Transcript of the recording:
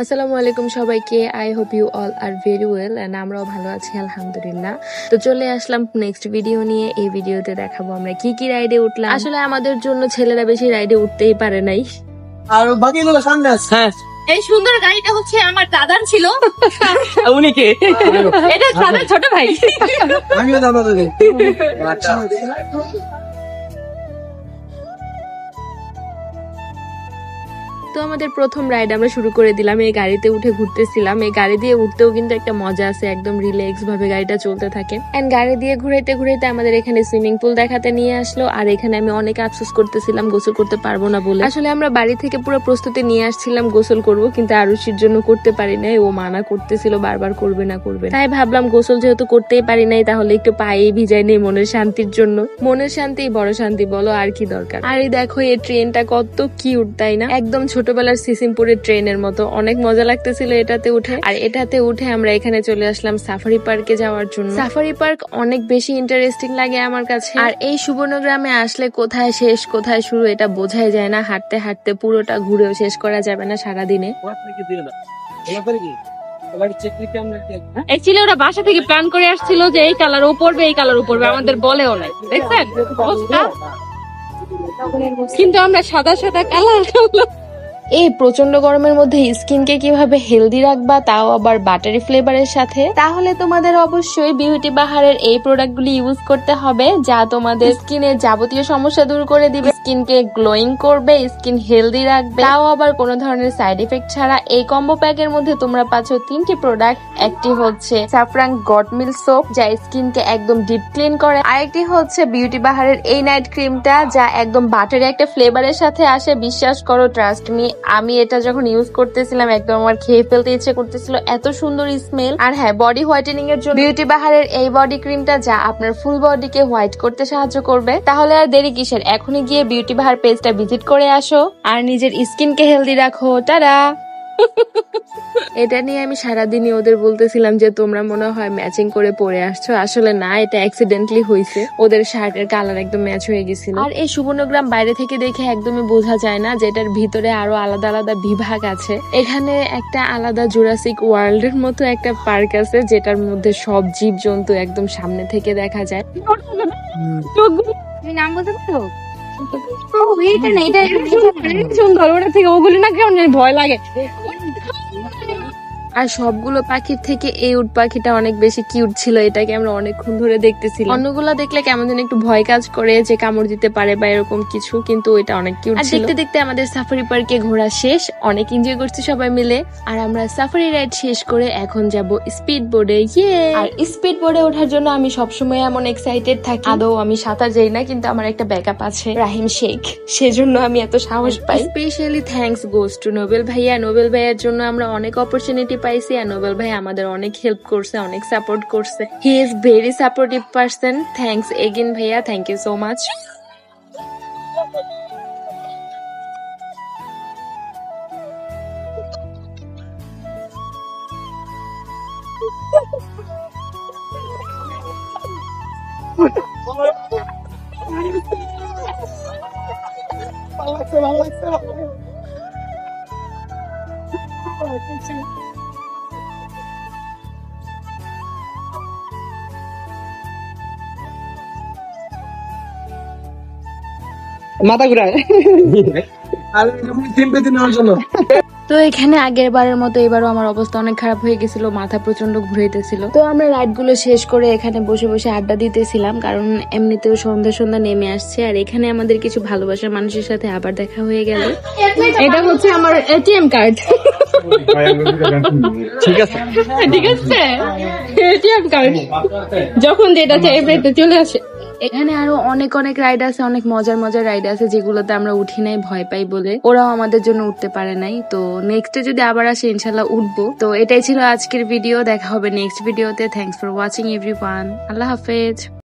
আসসালামু আলাইকুম সবাইকে। I hope you all are very well and আমরাও ভালো আছি আলহামদুলিল্লাহ। তো চলে আসলাম নেক্সট ভিডিও নিয়ে। এই ভিডিওতে দেখাবো আমরা কি কি রাইডে উঠলাম। আসলে আমাদের জন্য ছেলেরা বেশি রাইডে উঠতেই পারে নাই, আর বাকিগুলো সামনে আছে। হ্যাঁ, এই সুন্দর গাড়িটা হচ্ছে আমার দাদার ছিল। উনি কে? এটা দাদার ছোট ভাই। আমিও দাদা দাদা। তো আমাদের প্রথম রাইড আমরা শুরু করে দিলাম। এই গাড়িতে উঠে ঘুরতেছিলাম। এই গাড়ি দিয়ে উঠতেও কিন্তু একটা মজা আছে, একদম রিল্যাক্স ভাবে গাড়িটা চলতে থাকে। এন্ড গাড়ি দিয়ে ঘুরাইতে ঘুরাইতে আমাদের এখানে সুইমিং পুল দেখাতে নিয়ে আসলো। আর এখানে আমি অনেক আফসোস করতেছিলাম গোসল করতে পারবো না বলে। আসলে আমরা বাড়ি থেকে পুরো প্রস্তুতি নিয়ে আসছিলাম গোসল করব, কিন্তু আরুষির জন্য করতে পারি নাই। ও মানা করতেছিল বারবার করবে না করবে। তাই ভাবলাম গোসল যেহেতু করতেই পারি নাই, তাহলে একটু পায়ে ভিজাই নেই মনের শান্তির জন্য। মনের শান্তি বড় শান্তি, বলো আর কি দরকার। আর এই দেখো এই ট্রেনটা কত কিউট, তাই না? একদম ছোটবেলার সিসিমপুরের ট্রেনের মতো। অনেক মজা লাগতেছিল এটাতে উঠে। আর এটাতে উঠে আমরা এখানে চলে আসলাম সাফারি পার্কে যাওয়ার জন্য। সাফারি পার্ক অনেক বেশি ইন্টারেস্টিং লাগে আমার কাছে। আর এই সুবর্ণগ্রামে আসলে কোথায় শেষ কোথায় শুরু এটা বোঝাই যায় না। হাঁটতে হাঁটতে পুরোটা ঘুরেও শেষ করা যাবে না সারাদিনে। অ্যাকচুয়ালি ওরা বাসা থেকে প্ল্যান করে আসছিল যে এই কালার ও পড়বে, এই কালার ও পড়বে, আমাদের বলেও নাই, দেখছেন অবস্থা? কিন্তু আমরা সাদা সাদা কালার। এই প্রচন্ড গরমের মধ্যে স্কিনকে কিভাবে হেলদি রাখবা, তাও আবার বাটারি ফ্লেভারের সাথে, তাহলে তোমাদের অবশ্যই বিউটি বাহারের এই প্রোডাক্টগুলি ইউজ করতে হবে, যা তোমাদের স্কিনের যাবতীয় সমস্যা দূর করে দিবে, স্কিনকে গ্লোয়িং করবে, স্কিন হেলদি রাখবে, তাও আবার কোনো ধরনের সাইড এফেক্ট ছাড়া। এই কম্বো প্যাকের মধ্যে তোমরা পাচ্ছ 3টি প্রোডাক্ট। একটি হচ্ছে স্যাফরান গট মিল্ক সোপ, যা স্কিনকে একদম ডিপ ক্লিন করে। আরেকটি হচ্ছে বিউটি বাহারের এই নাইট ক্রিমটা, যা একদম বাটারি একটা ফ্লেভারের সাথে আসে। বিশ্বাস করো, ট্রাস্ট মি, আমি এটা যখন ইউজ করতেছিলাম একদম আমার খেয়ে ফেলতে ইচ্ছে করতেছিল, এত সুন্দর স্মেল। আর হ্যাঁ, বডি হোয়াইটেনিং এর জন্য বিউটি বাহারের এই বডি ক্রিমটা, যা আপনার ফুল বডিকে হোয়াইট করতে সাহায্য করবে। তাহলে আর দেরি কিসের, এখনই গিয়ে বিউটি বাহার পেজটা ভিজিট করে আসো আর নিজের স্কিনকে হেলদি রাখো। টাটা। এটা নিয়ে আমি সারাদিনই ওদের বলতেছিলাম যে তোমরা মনে হয় ম্যাচিং করে পরে আসছো। আসলে না, এটা অ্যাক্সিডেন্টলি হয়েছে। ওদের শার্টের কালার একদম ম্যাচ হয়ে গেছিল। আর এই সুবর্ণগ্রাম বাইরে থেকে দেখে একদমই বোঝা যায় না যে এটার ভিতরে আরো আলাদা আলাদা বিভাগ আছে। এখানে একটা আলাদা জুরাসিক ওয়ার্ল্ড এর মতো একটা পার্ক আছে, যেটার মধ্যে সব জীব জন্তু একদম সামনে থেকে দেখা যায়। নাম বলতে পারো? এটা না, এটা সুন্দর। ওটা থেকে ওগুলো না কেমন ভয় লাগে। আর সবগুলো পাখির থেকে এই উট পাখিটা অনেক বেশি কিউট ছিল। এটাকে আমরা অনেকক্ষণ ধরে দেখতেছিলাম। অন্যগুলো দেখলে কেমন যেন একটু ভয় কাজ করে যে কামড় দিতে পারে বা এরকম কিছু, কিন্তু এটা অনেক কিউট ছিল। দেখতে দেখতে আমাদের সাফারি পার্কে ঘোরা শেষ, অনেক এনজয় করছি সবাই মিলে। আর আমরা সাফারি রাইড শেষ করে এখন যাব স্পিড বোর্ডে। আর স্পিড বোর্ডে ওঠার জন্য আমি সবসময় এমন এক্সাইটেড থাকি। আদৌ আমি সাঁতার যাই না, কিন্তু আমার একটা ব্যাকআপ আছে, রাহিম শেখ, সেজন্য আমি এত সাহস পাই। Specially thanks goes to Noble ভাইয়া। নোবেল ভাইয়ার জন্য আমরা অনেক অপরচুনিটি পাইছি। আর নোবেল ভাই আমাদের অনেক হেল্প করছে, অনেক সাপোর্ট করছে। He is very supportive person. Thanks again ভাইয়া, থ্যাংক ইউ সো মাচ। মাথা ঘুরায়। আর সিম্পেথি নেওয়ার জন্য। তো এখানে আগের বারের মতো এবারও আমার অবস্থা অনেক খারাপ হয়ে গেছিল, মাথা প্রচন্ড ঘুরাইতেছিল। তো আমরা রাইড গুলো শেষ করে এখানে বসে বসে আড্ডা দিতেছিলাম, কারণ এমনিতেও সন্ধ্যা সন্ধ্যা নেমে আসছে। আর এখানে আমাদের কিছু ভালোবাসার মানুষের সাথে আবার দেখা হয়ে গেল। এটা হচ্ছে আমার এটিএম কার্ড। ঠিক আছে, ঠিক আছে, এটিএম কার্ড যখন যেটা চাইবে এটা চলে আসে। এখানে আরো অনেক অনেক রাইড আছে, অনেক মজার মজার রাইড আছে, যেগুলোতে আমরা উঠি নাই ভয় পাই বলে। ওরাও আমাদের জন্য উঠতে পারে নাই। তো নেক্সটে যদি আবার আসে ইনশাল্লাহ উঠবো। তো এটাই ছিল আজকের ভিডিও। দেখা হবে নেক্সট ভিডিওতে। Thanks for watching everyone. আল্লাহ হাফেজ।